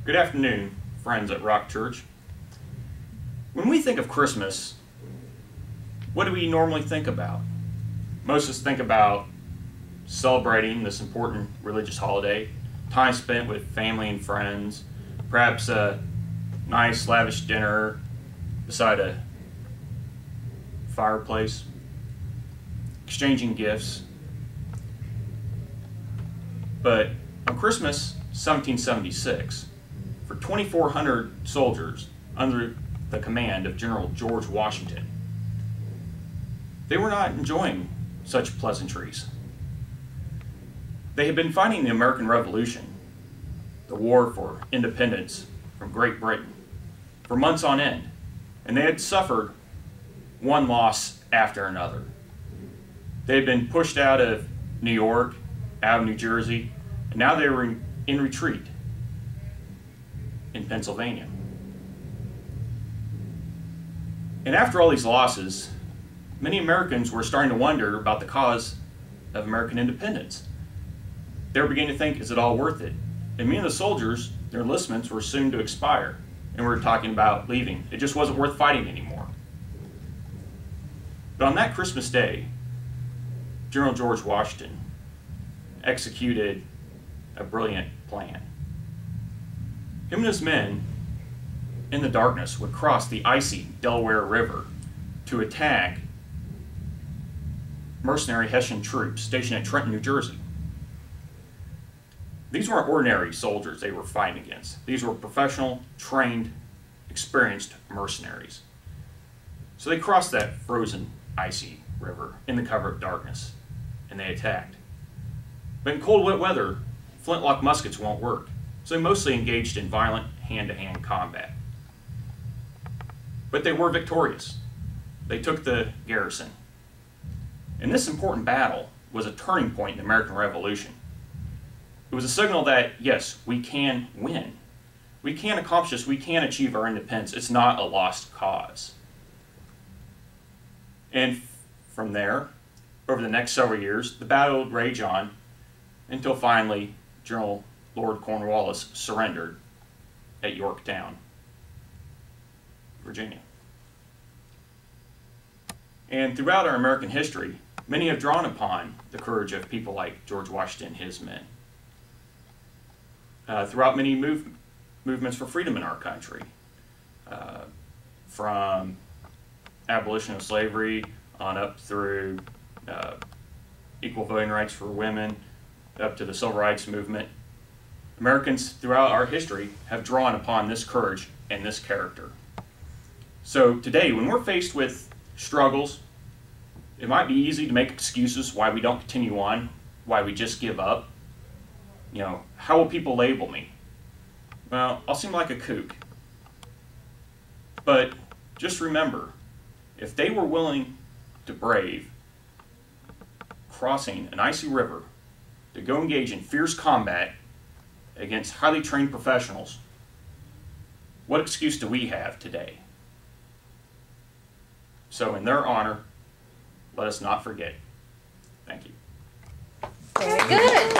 Good afternoon, friends at Rock Church. When we think of Christmas, what do we normally think about? Most of us think about celebrating this important religious holiday, time spent with family and friends, perhaps a nice lavish dinner beside a fireplace, exchanging gifts. But on Christmas 1776, for 2,400 soldiers under the command of General George Washington, they were not enjoying such pleasantries. They had been fighting the American Revolution, the war for independence from Great Britain, for months on end, and they had suffered one loss after another. They had been pushed out of New York, out of New Jersey, and now they were in retreat in Pennsylvania. And after all these losses, many Americans were starting to wonder about the cause of American independence. They were beginning to think, is it all worth it? And many of the soldiers, their enlistments were soon to expire, and we were talking about leaving. It just wasn't worth fighting anymore. But on that Christmas Day, General George Washington executed a brilliant plan. Him and his men, in the darkness, would cross the icy Delaware River to attack mercenary Hessian troops stationed at Trenton, New Jersey. These weren't ordinary soldiers they were fighting against. These were professional, trained, experienced mercenaries. So they crossed that frozen, icy river in the cover of darkness, and they attacked. But in cold, wet weather, flintlock muskets won't work, so they mostly engaged in violent hand-to-hand combat. But they were victorious. They took the garrison. And this important battle was a turning point in the American Revolution. It was a signal that, yes, we can win. We can accomplish this. We can achieve our independence. It's not a lost cause. And from there, over the next several years, the battle would rage on until finally General Lord Cornwallis surrendered at Yorktown, Virginia. And throughout our American history, many have drawn upon the courage of people like George Washington and his men. Throughout many movements for freedom in our country, from abolition of slavery on up through equal voting rights for women, up to the civil rights movement, Americans throughout our history have drawn upon this courage and this character. So today, when we're faced with struggles, it might be easy to make excuses why we don't continue on, why we just give up. You know, how will people label me? Well, I'll seem like a kook. But just remember, if they were willing to brave crossing an icy river to go engage in fierce combat against highly trained professionals, what excuse do we have today? So in their honor, let us not forget. Thank you. Very good.